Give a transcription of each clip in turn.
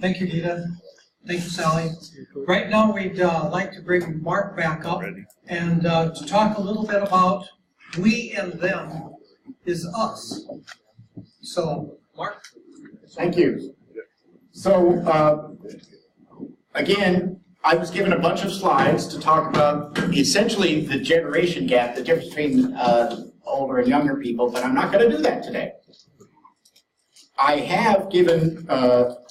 Thank you, Rita. Thank you, Sally. Right now, we'd like to bring Mark back up and to talk a little bit about we and them is us. So, Mark. Thank you. So, again, I was given a bunch of slides to talk about essentially the generation gap, the difference between older and younger people, but I'm not going to do that today. I have given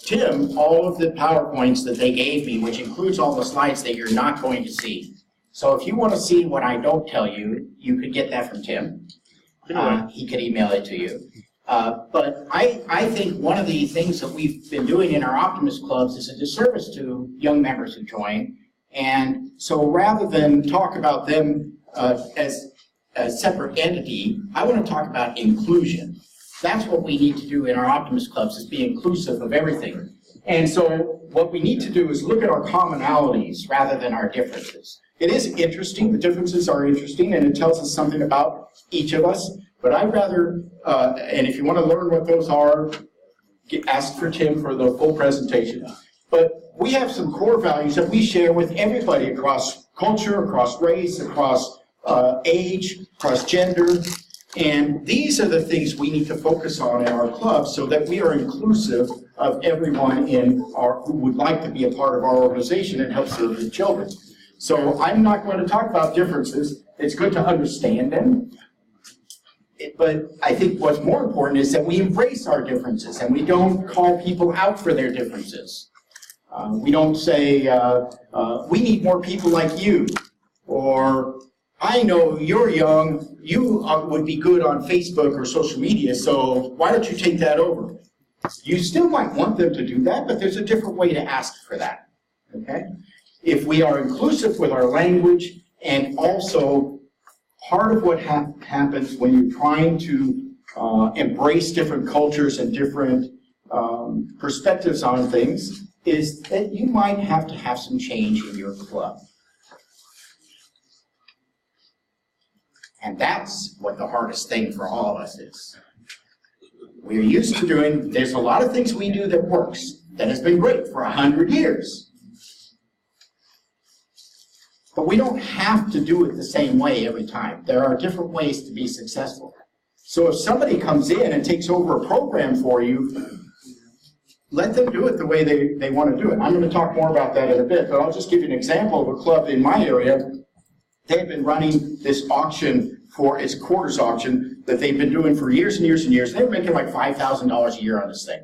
Tim all of the PowerPoints that they gave me, which includes all the slides that you're not going to see. So if you want to see what I don't tell you, you could get that from Tim. He could email it to you. But I think one of the things that we've been doing in our Optimist Clubs is a disservice to young members who join. And so rather than talk about them as a separate entity, I want to talk about inclusion. That's what we need to do in our Optimist Clubs, is be inclusive of everything. And so what we need to do is look at our commonalities rather than our differences. It is interesting, the differences are interesting, and it tells us something about each of us. But I'd rather, and if you want to learn what those are, ask for Tim for the full presentation. But we have some core values that we share with everybody across culture, across race, across age, across gender. And these are the things we need to focus on in our club so that we are inclusive of everyone who would like to be a part of our organization and help serve the children. So I'm not going to talk about differences. It's good to understand them. But I think what's more important is that we embrace our differences and we don't call people out for their differences. We don't say, we need more people like you, or I know you're young, you would be good on Facebook or social media, so why don't you take that over? You still might want them to do that, but there's a different way to ask for that, okay? If we are inclusive with our language, and also part of what happens when you're trying to embrace different cultures and different perspectives on things, is that you might have to have some change in your club. And that's what the hardest thing for all of us is. We're used to doing, there's a lot of things we do that works, that has been great for 100 years. But we don't have to do it the same way every time. There are different ways to be successful. So if somebody comes in and takes over a program for you, let them do it the way they want to do it. I'm going to talk more about that in a bit, but I'll just give you an example of a club in my area. They've been running this auction it's a quarters auction that they've been doing for years and years and years. They were making like $5,000 a year on this thing.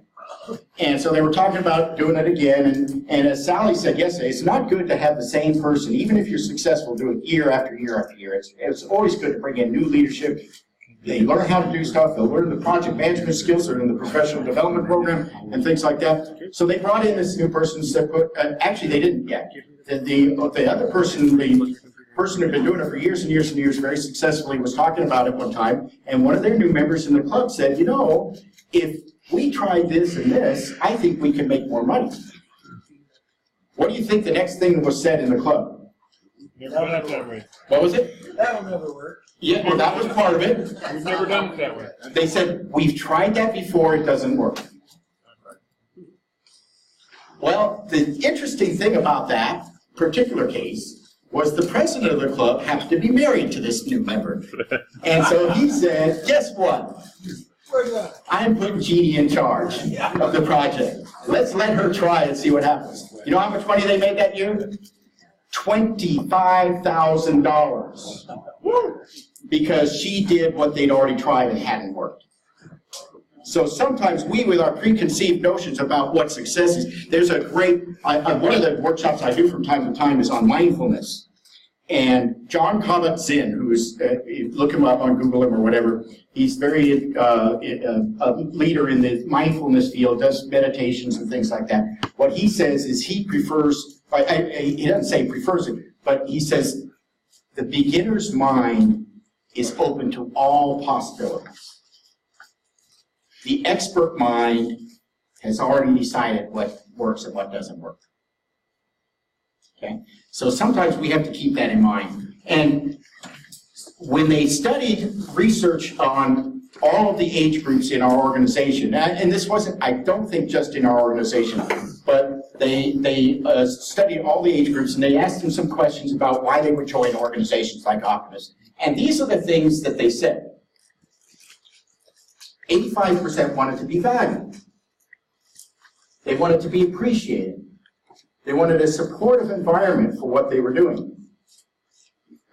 And so they were talking about doing it again. And as Sally said yesterday, it's not good to have the same person, even if you're successful, do it year after year after year. It's always good to bring in new leadership. They learn how to do stuff. They'll learn the project management skills. They're in the professional development program and things like that. So they brought in this new person. Actually, they didn't yet. The other person, the person who'd been doing it for years and years and years very successfully, was talking about it one time, and one of their new members in the club said, you know, if we tried this and this, I think we can make more money. What do you think the next thing was said in the club? Never done it that way. What was it? That'll never work. Yeah, well, that was part of it. We've never done it that way. They said, we've tried that before, it doesn't work. Well, the interesting thing about that particular case was the president of the club happened to be married to this new member. And so he said, guess what? I'm putting Jeannie in charge of the project. Let's let her try and see what happens. You know how much money they made that year? $25,000. Because she did what they'd already tried and hadn't worked. So sometimes we, with our preconceived notions about what success is, there's a great, one of the workshops I do from time to time is on mindfulness. And John Kabat-Zinn, who's, look him up on Google him or whatever, he's very, a leader in the mindfulness field, does meditations and things like that. What he says is he prefers, he doesn't say prefers it, but he says the beginner's mind is open to all possibilities. The expert mind has already decided what works and what doesn't work. Okay? So sometimes we have to keep that in mind. And when they studied research on all of the age groups in our organization. And this wasn't, I don't think, just in our organization, but they studied all the age groups and they asked them some questions about why they would join organizations like Optimus. And these are the things that they said. 85% wanted to be valued. They wanted to be appreciated. They wanted a supportive environment for what they were doing.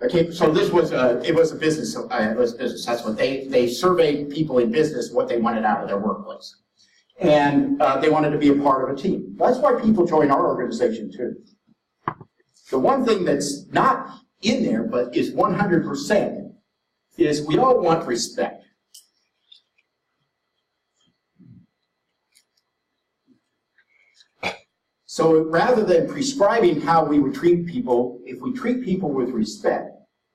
Okay, so this was it was a business. It was business. That's what they surveyed people in business what they wanted out of their workplace, and they wanted to be a part of a team. That's why people join our organization too. The one thing that's not in there but is 100% is we all want respect. So rather than prescribing how we would treat people, if we treat people with respect,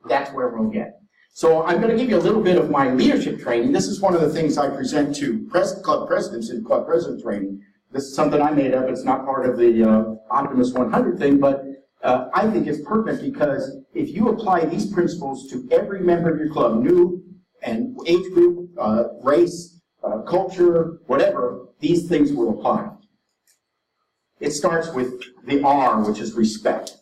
that's where we'll get. So I'm going to give you a little bit of my leadership training. This is one of the things I present to club presidents in club president training. This is something I made up. It's not part of the Optimus 100 thing, but I think it's pertinent because if you apply these principles to every member of your club, new and age group, race, culture, whatever, these things will apply. It starts with the R, which is respect.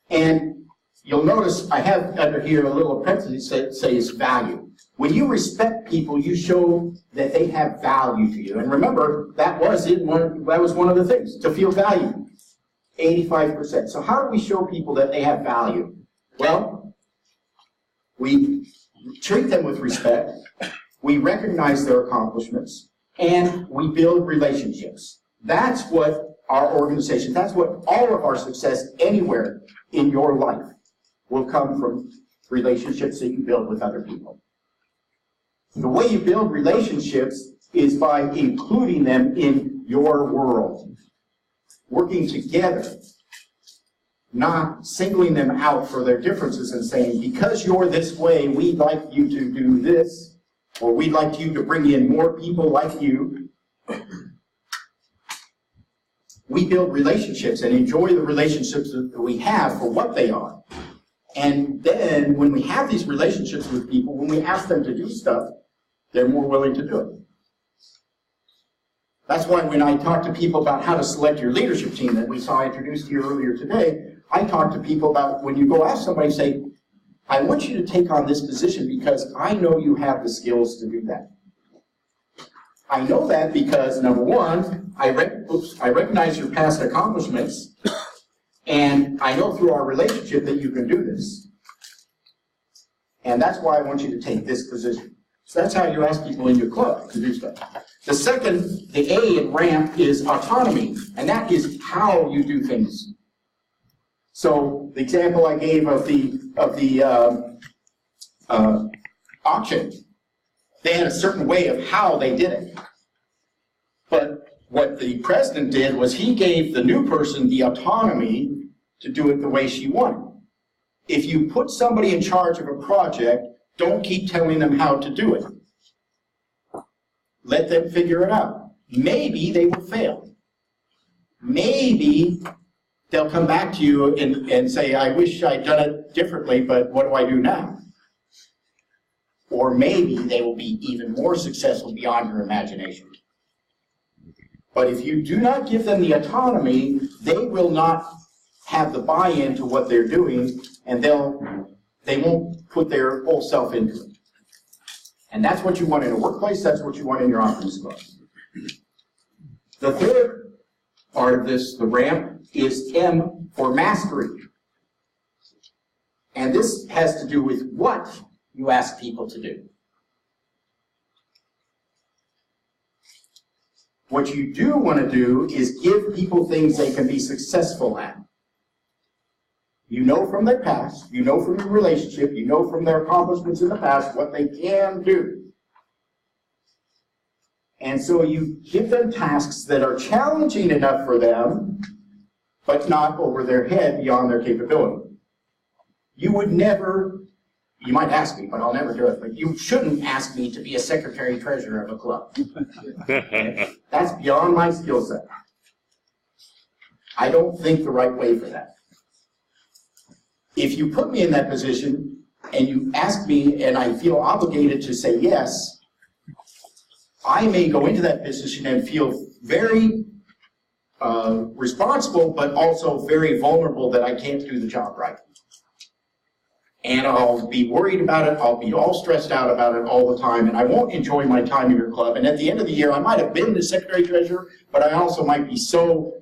And you'll notice I have under here a little parenthesis that says value. When you respect people, you show that they have value to you. And remember, that was one of the things, to feel valued. 85%. So how do we show people that they have value? Well, we treat them with respect, we recognize their accomplishments, and we build relationships. That's what our organization, that's what all of our success anywhere in your life will come from relationships that you build with other people. The way you build relationships is by including them in your world, working together, not singling them out for their differences and saying, because you're this way, we'd like you to do this, or we'd like you to bring in more people like you. We build relationships and enjoy the relationships that we have for what they are. And then when we have these relationships with people, when we ask them to do stuff, they're more willing to do it. That's why when I talk to people about how to select your leadership team that we saw introduced here earlier today, I talk to people about when you go ask somebody, say, I want you to take on this position because I know you have the skills to do that. I know that because, number one, I recognize your past accomplishments, and I know through our relationship that you can do this. And that's why I want you to take this position. So that's how you ask people in your club to do stuff. The second, the A in RAMP, is autonomy, and that is how you do things. So the example I gave of the auction, they had a certain way of how they did it. But what the president did was he gave the new person the autonomy to do it the way she wanted. If you put somebody in charge of a project, don't keep telling them how to do it. Let them figure it out. Maybe they will fail. Maybe they'll come back to you and say, I wish I'd done it differently, but what do I do now? Or maybe they will be even more successful beyond your imagination. But if you do not give them the autonomy, they will not have the buy-in to what they're doing, and they won't put their whole self into it. And that's what you want in a workplace, that's what you want in your office club. The third part of this, the RAMP, is M for mastery. And this has to do with what you ask people to do. What you do want to do is give people things they can be successful at. You know from their past, you know from your relationship, you know from their accomplishments in the past what they can do. And so you give them tasks that are challenging enough for them, but not over their head beyond their capability. You would never, you might ask me, but I'll never do it, but you shouldn't ask me to be a secretary-treasurer of a club. Okay? That's beyond my skill set. I don't think the right way for that. If you put me in that position, and you ask me, and I feel obligated to say yes, I may go into that position and feel very responsible, but also very vulnerable that I can't do the job right. And I'll be worried about it, I'll be all stressed out about it all the time, and I won't enjoy my time in your club. And at the end of the year, I might have been the secretary-treasurer, but I also might be so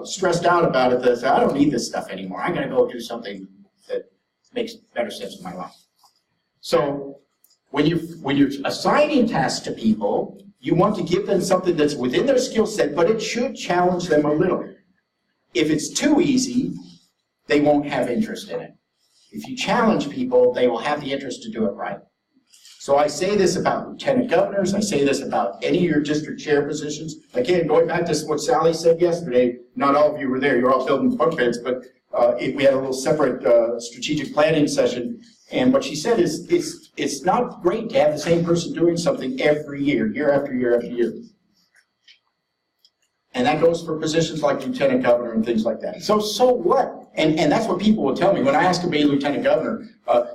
stressed out about it that I say, I don't need this stuff anymore. I'm going to go do something that makes better sense in my life. So when you're assigning tasks to people, you want to give them something that's within their skill set, but it should challenge them a little. If it's too easy, they won't have interest in it. If you challenge people, they will have the interest to do it right. So I say this about lieutenant governors, I say this about any of your district chair positions. Again, going back to what Sally said yesterday, not all of you were there, you're all building bunk beds, but we had a little separate strategic planning session. And what she said is, it's not great to have the same person doing something every year, year after year after year. And that goes for positions like lieutenant governor and things like that. So what? And that's what people will tell me when I ask to be lieutenant governor.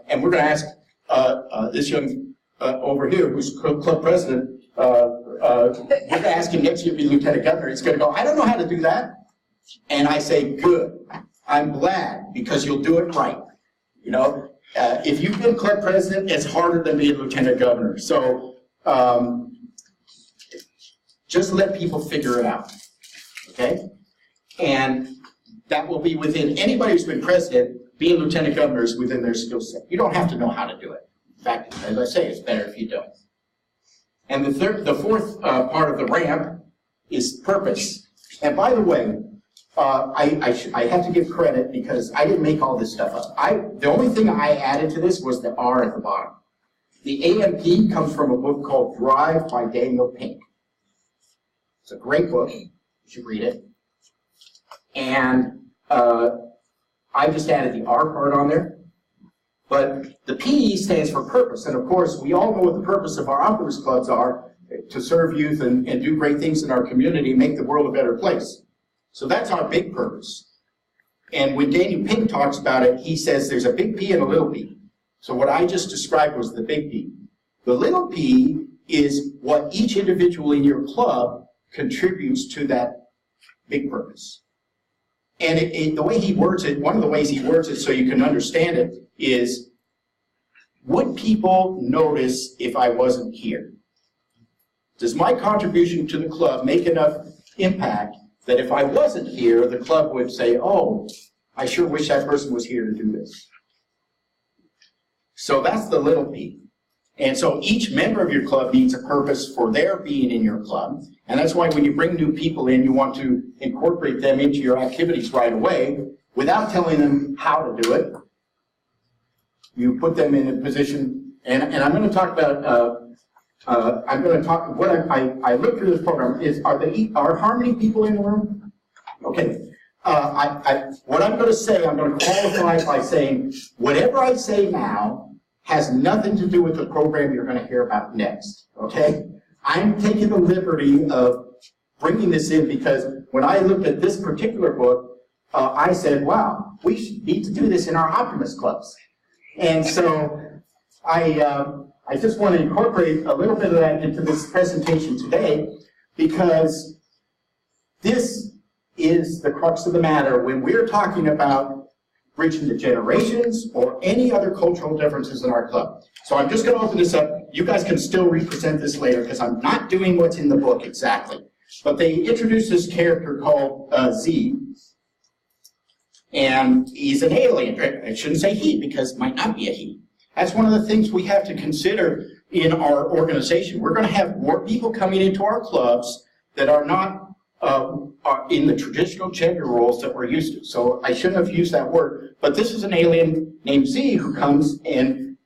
And we're going to ask this young over here, who's club president, we're going to ask him next year to be lieutenant governor. He's going to go, I don't know how to do that. And I say, good. I'm glad, because you'll do it right. You know, if you've been club president, it's harder than being lieutenant governor. So just let people figure it out, okay? And that will be within, anybody who's been president, being lieutenant governor is within their skill set. You don't have to know how to do it. In fact, as I say, it's better if you don't. And the fourth part of the ramp is purpose. And by the way, I have to give credit because I didn't make all this stuff up. The only thing I added to this was the R at the bottom. The AMP comes from a book called Drive by Daniel Pink. It's a great book. You should read it. And I just added the R part on there. But the P stands for purpose. And of course, we all know what the purpose of our Optimist Clubs are, to serve youth and do great things in our community, make the world a better place. So that's our big purpose. And when Daniel Pink talks about it, he says there's a big P and a little p. So what I just described was the big P. The little p is what each individual in your club contributes to that big purpose. And the way he words it, one of the ways he words it so you can understand it is, would people notice if I wasn't here? Does my contribution to the club make enough impact that if I wasn't here, the club would say, oh, I sure wish that person was here to do this. So that's the little p. And so each member of your club needs a purpose for their being in your club. And that's why when you bring new people in, you want to incorporate them into your activities right away without telling them how to do it. You put them in a position, and I'm going to talk about, what I looked through this program is, are Harmony people in the room? Okay. What I'm going to say, I'm going to qualify by saying, whatever I say now has nothing to do with the program you're going to hear about next, okay? I'm taking the liberty of bringing this in because when I looked at this particular book, I said, wow, we need to do this in our Optimist Clubs. And so I just want to incorporate a little bit of that into this presentation today because this is the crux of the matter when we're talking about bridging the generations or any other cultural differences in our club. So I'm just going to open this up. You guys can still represent this later because I'm not doing what's in the book exactly. But they introduced this character called Z. And he's an alien. I shouldn't say he because it might not be a he. That's one of the things we have to consider in our organization. We're going to have more people coming into our clubs that are not are in the traditional gender roles that we're used to. So I shouldn't have used that word, but this is an alien named Z who comes and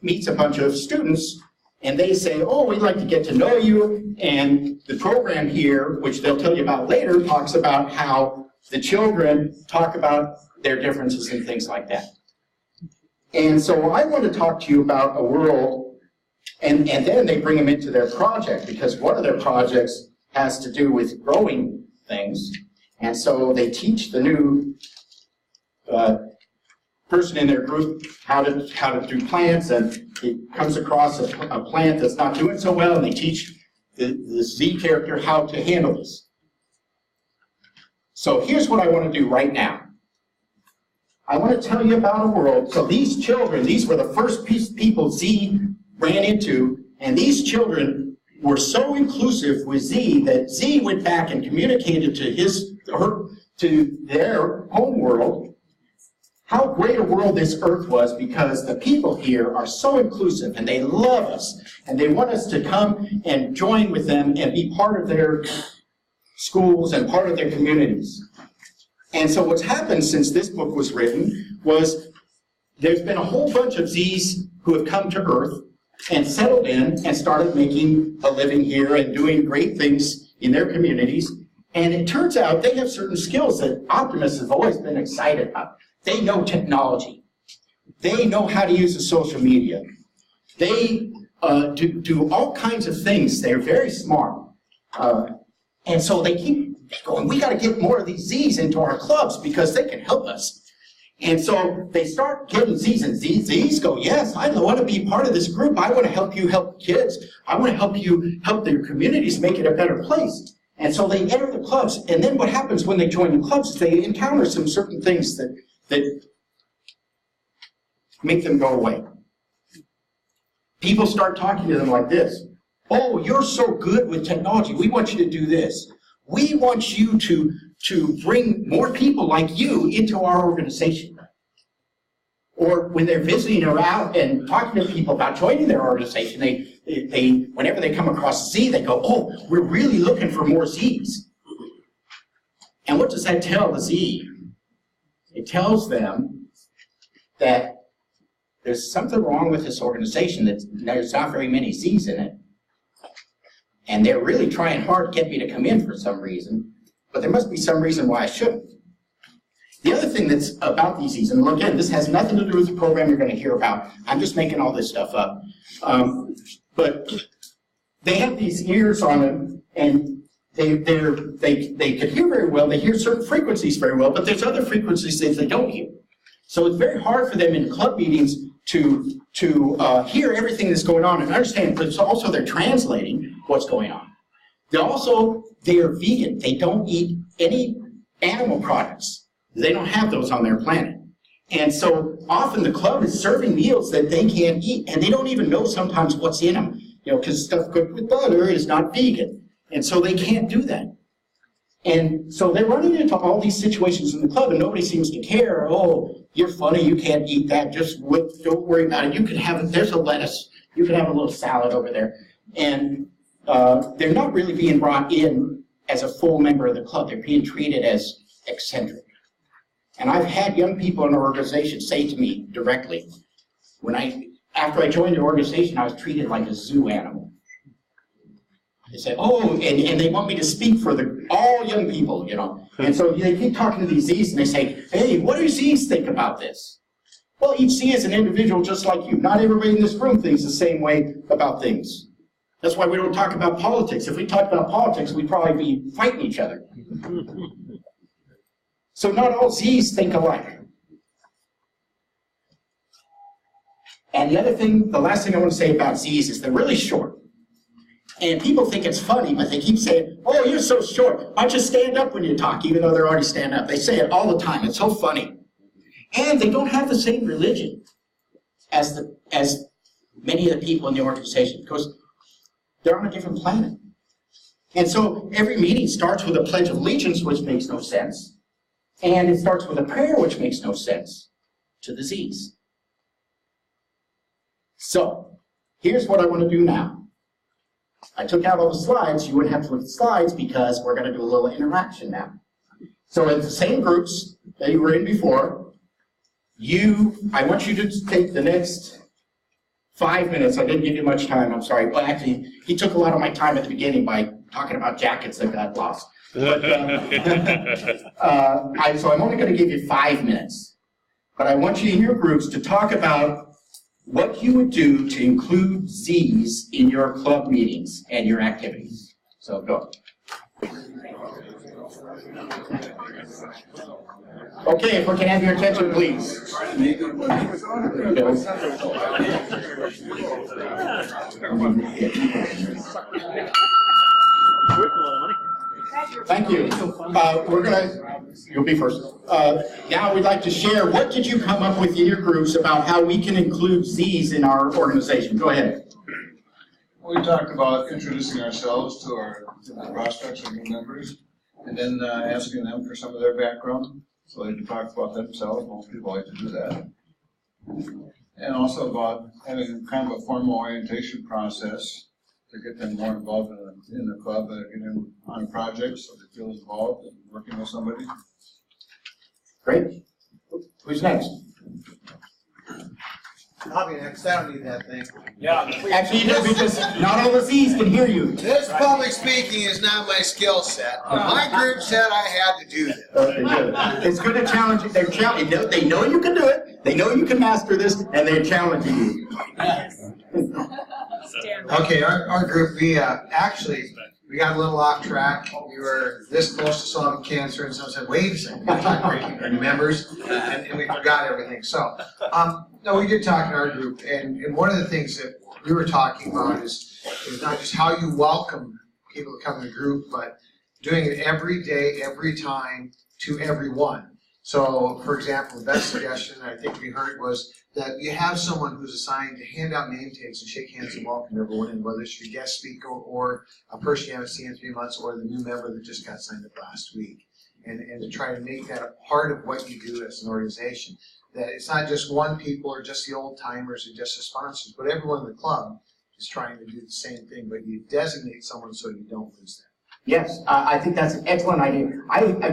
meets a bunch of students and they say, oh, we'd like to get to know you. And the program here, which they'll tell you about later, talks about how the children talk about their differences and things like that. And so I want to talk to you about a world, and then they bring them into their project because one of their projects has to do with growing things. And so they teach the new person in their group how to do plants, and it comes across a plant that's not doing so well, and they teach the Z character how to handle this. So here's what I want to do right now. I want to tell you about a world. So these children, these were the first people Z ran into, and these children were so inclusive with Z that Z went back and communicated to their home world how great a world this earth was, because the people here are so inclusive and they love us and they want us to come and join with them and be part of their schools and part of their communities. And so what's happened since this book was written was there's been a whole bunch of Zs who have come to Earth and settled in and started making a living here and doing great things in their communities. And it turns out they have certain skills that optimists have always been excited about. They know technology. They know how to use the social media. They do all kinds of things. They're very smart. And so they keep going, we got to get more of these Zs into our clubs because they can help us. And so they start getting Zs, and Zs go, yes, I want to be part of this group. I want to help you help kids. I want to help you help their communities make it a better place. And so they enter the clubs. And then what happens when they join the clubs is they encounter some certain things that make them go away. People start talking to them like this. Oh, you're so good with technology. We want you to do this. We want you to bring more people like you into our organization. Or when they're visiting around and talking to people about joining their organization, they whenever they come across a Z, they go, oh, we're really looking for more Zs. And what does that tell the Z? It tells them that there's something wrong with this organization, that there's not very many Zs in it. And they're really trying hard to get me to come in for some reason, but there must be some reason why I shouldn't. The other thing that's about these Zs, and again, this has nothing to do with the program you're going to hear about. I'm just making all this stuff up. But they have these ears on them, and they can hear very well. They hear certain frequencies very well, but there's other frequencies that they don't hear. So it's very hard for them in club meetings to hear everything that's going on and understand, but also they're translating what's going on. They're vegan. They don't eat any animal products. They don't have those on their planet. And so often the club is serving meals that they can't eat, and they don't even know sometimes what's in them, because stuff cooked with butter is not vegan. And so they can't do that. And so they're running into all these situations in the club, and nobody seems to care. Oh, you're funny, you can't eat that, don't worry about it. You can have it, there's a lettuce, you can have a little salad over there. And they're not really being brought in as a full member of the club. They're being treated as eccentric. And I've had young people in our organization say to me directly, after I joined the organization, I was treated like a zoo animal. They say, oh, and they want me to speak for all young people, And so they keep talking to these Zs, and they say, hey, what do Zs think about this? Well, each Z is an individual just like you. Not everybody in this room thinks the same way about things. That's why we don't talk about politics. If we talked about politics, we'd probably be fighting each other. So not all Zs think alike. And the last thing I want to say about Zs is they're really short. And people think it's funny, but they keep saying, oh, you're so short. Why don't you stand up when you talk, even though they're already standing up. They say it all the time. It's so funny. And they don't have the same religion as many of the people in the organization, because they're on a different planet. And so every meeting starts with a pledge of allegiance, which makes no sense. And it starts with a prayer, which makes no sense to the Zs. So here's what I want to do now. I took out all the slides. You wouldn't have to look at the slides because we're going to do a little interaction now. So in the same groups that you were in before, I want you to take the next 5 minutes. I didn't give you much time, I'm sorry. Well, actually, he took a lot of my time at the beginning by talking about jackets that got lost. But, so I'm only going to give you 5 minutes. But I want you in your groups to talk about what you would do to include Zs in your club meetings and your activities. So go. Okay, if we can have your attention, please. Thank you. You'll be first. Now we'd like to share, what did you come up with in your groups about how we can include Z's in our organization? Go ahead. We talked about introducing ourselves to our prospects and new members, and then asking them for some of their background, so they can talk about themselves. Most people like to do that. And also about having kind of a formal orientation process to get them more involved in the club, get them on projects so they feel involved and working with somebody. Great. Who's next? I'll be next. I don't need that thing. Yeah. Actually, you do, because not all the Z's can hear you. This public speaking is not my skill set. My group said I had to do this. Okay, good. It's good to challenge you. They know you can do it. They know you can master this, and they're challenging you. Okay, our group, we got a little off track. We were this close to solving cancer, and someone said, wait a second, we're talking our new members, and we forgot everything. So, no, we did talk in our group, and one of the things that we were talking about is not just how you welcome people to come to the group, but doing it every day, every time, to everyone. So, for example, the best suggestion I think we heard was that you have someone who's assigned to hand out name tags and shake hands and welcome everyone in, whether it's your guest speaker or a person you haven't seen in 3 months or the new member that just got signed up last week. And to try to make that a part of what you do as an organization. That it's not just one people or just the old timers or just the sponsors, but everyone in the club is trying to do the same thing, but you designate someone so you don't lose them. Yes, I think that's an excellent idea.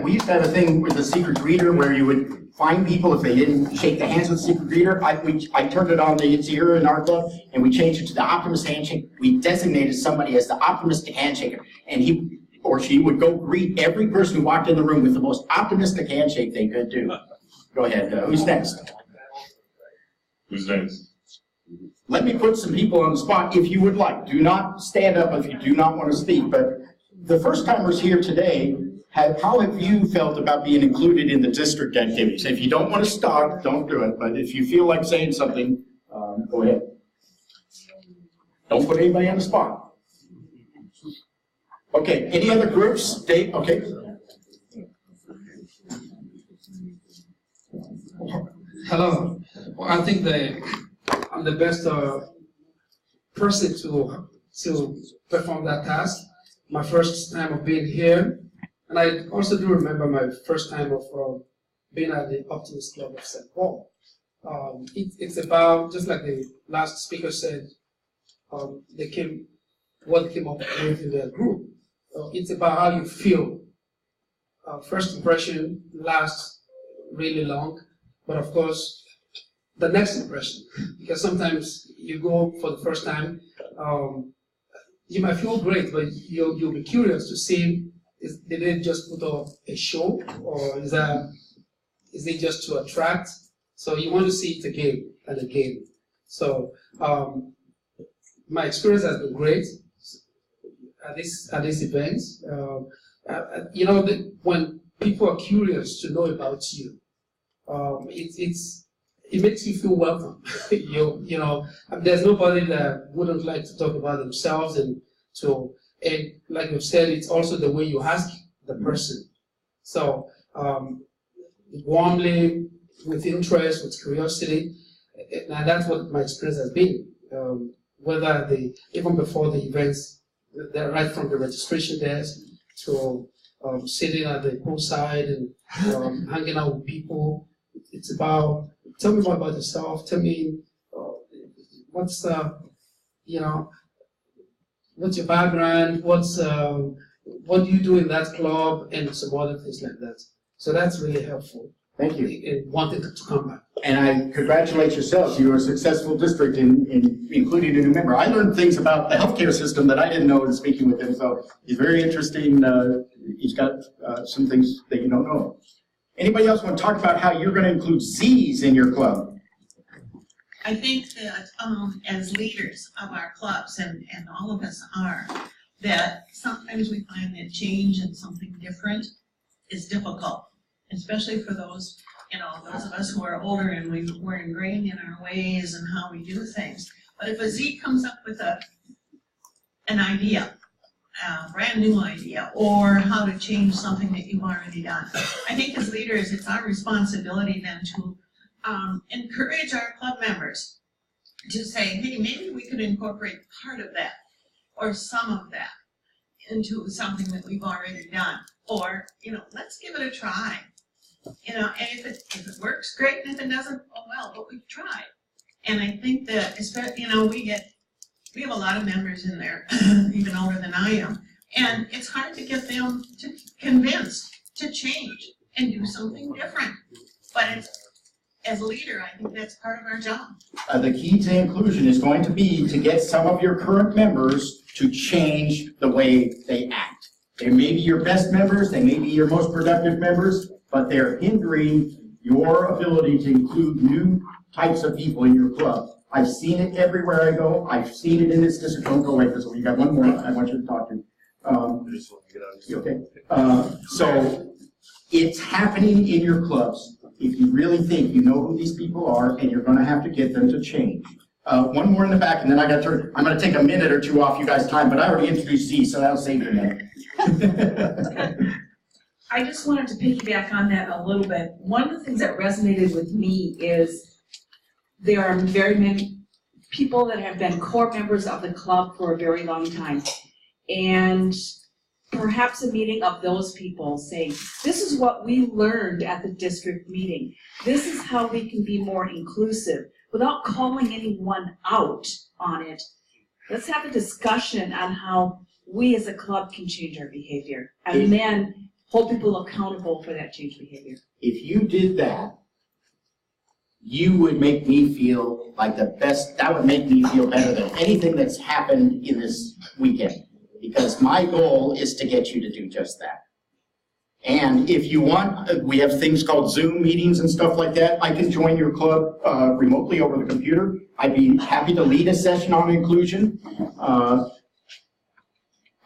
We used to have a thing with the secret greeter where you would find people if they didn't shake the hands with the secret greeter. I turned it on it's here in our club, and we changed it to the optimist handshake. We designated somebody as the optimistic handshaker, and he or she would go greet every person who walked in the room with the most optimistic handshake they could do. Go ahead, who's next? Who's next? Let me put some people on the spot if you would like. Do not stand up if you do not want to speak, but the first timers here today, how have you felt about being included in the district activities? If you don't want to stop, don't do it, but if you feel like saying something, go ahead. Don't put anybody on the spot. Okay, any other groups? Dave, okay. Hello. Well, I think I'm the best person to perform that task. My first time of being here, and I also do remember my first time of being at the Optimist Club of St. Paul. It's about, just like the last speaker said, what came up with in their group. It's about how you feel. First impression lasts really long, but of course, the next impression, because sometimes you go for the first time, you might feel great, but you'll be curious to see, did they just put up a show, or is it just to attract? So you want to see it again and again. So my experience has been great at these events. You know, when people are curious to know about you, it makes you feel welcome. you know, there's nobody that wouldn't like to talk about themselves, and like you've said, it's also the way you ask the person. So warmly, with interest, with curiosity, and that's what my experience has been. Whether even before the events, right from the registration desk to sitting at the poolside and hanging out with people. It's about, tell me more about yourself. Tell me what's your background, what do you do in that club, and some other things like that. So that's really helpful. Thank you. In wanting to come back. And I congratulate yourself. You were a successful district in including a new member. I learned things about the healthcare system that I didn't know in speaking with him. So he's very interesting. He's got some things that you don't know. Anybody else want to talk about how you're going to include Z's in your club? I think that as leaders of our clubs, and all of us are, that sometimes we find that change and something different is difficult, especially for those, those of us who are older and we're ingrained in our ways and how we do things. But if a Z comes up with an idea, a brand new idea, or how to change something that you've already done, I think as leaders, it's our responsibility then to encourage our club members to say, hey, maybe we could incorporate part of that or some of that into something that we've already done. Or, let's give it a try. And if it works, great, and if it doesn't, oh well, but we've tried. And I think that, we have a lot of members in there, even older than I am, and it's hard to get them to convinced to change and do something different. But as a leader, I think that's part of our job. The key to inclusion is going to be to get some of your current members to change the way they act. They may be your best members, they may be your most productive members, but they're hindering your ability to include new types of people in your club. I've seen it everywhere I go. I've seen it in this district. Don't go away, because we got one more I want you to talk to. Okay. So it's happening in your clubs. If you really think you know who these people are, and you're going to have to get them to change. One more in the back, and then I'm going to take a minute or two off you guys' time, but I already introduced Z, so that'll save you a minute. I just wanted to piggyback on that a little bit. One of the things that resonated with me is there are very many people that have been core members of the club for a very long time. And perhaps a meeting of those people saying, this is what we learned at the district meeting. This is how we can be more inclusive without calling anyone out on it. Let's have a discussion on how we as a club can change our behavior and then hold people accountable for that changed behavior. If you did that, you would make me feel like the best, that would make me feel better than anything that's happened in this weekend. Because my goal is to get you to do just that. And if you want, we have things called Zoom meetings and stuff like that. I can join your club remotely over the computer. I'd be happy to lead a session on inclusion.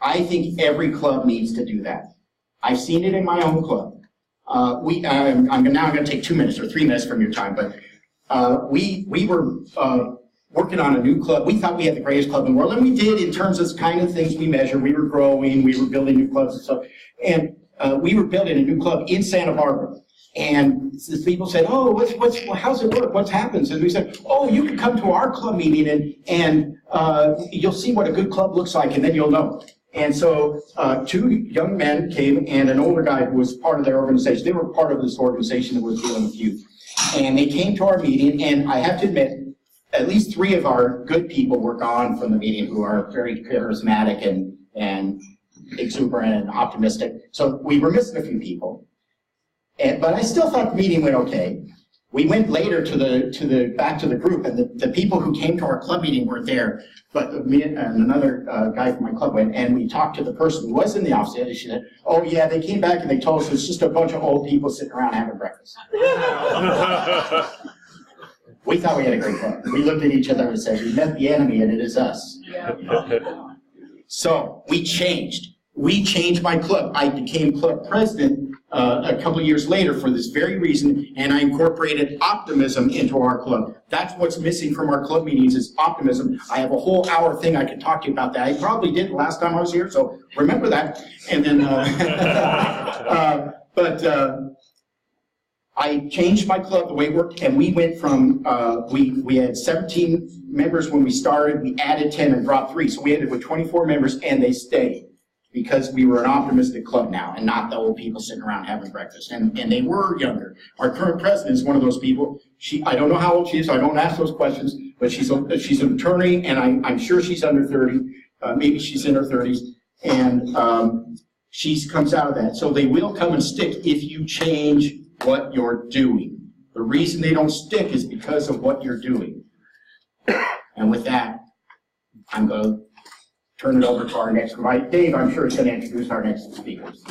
I think every club needs to do that. I've seen it in my own club. I'm now going to take 2 minutes or 3 minutes from your time, but we were working on a new club. We thought we had the greatest club in the world, and we did in terms of the kind of things we measure. We were growing, we were building new clubs and stuff. And we were building a new club in Santa Barbara. And the people said, oh, how's it work? What happens? And we said, oh, you can come to our club meeting and you'll see what a good club looks like, and then you'll know. And so 2 young men came and an older guy who was part of their organization. They were part of this organization that was dealing with youth. And they came to our meeting, and I have to admit, at least 3 of our good people were gone from the meeting who are very charismatic and exuberant and optimistic. So we were missing a few people. But I still thought the meeting went okay. We went later back to the group, and the people who came to our club meeting weren't there. But me and another guy from my club went, and we talked to the person who was in the office, and she said, oh yeah, they came back and they told us it's just a bunch of old people sitting around having breakfast. We thought we had a great club. We looked at each other and said, we met the enemy and it is us. Yeah. So we changed. We changed my club. I became club president a couple of years later for this very reason, and I incorporated optimism into our club. That's what's missing from our club meetings is optimism. I have a whole hour thing I can talk to you about that. I probably did last time I was here, so remember that. And then, I changed my club, the way it worked, and we went from, we had 17 members when we started, we added 10 and dropped 3, so we ended with 24 members, and they stayed. Because we were an optimistic club now, and not the old people sitting around having breakfast. And they were younger. Our current president is one of those people. I don't know how old she is, so I don't ask those questions, but she's an attorney, and I'm sure she's under 30. Maybe she's in her 30s. And she comes out of that. So they will come and stick if you change what you're doing. The reason they don't stick is because of what you're doing. And with that, I'm going to turn it over to our next guy. Dave, I'm sure, is going to introduce our next speakers.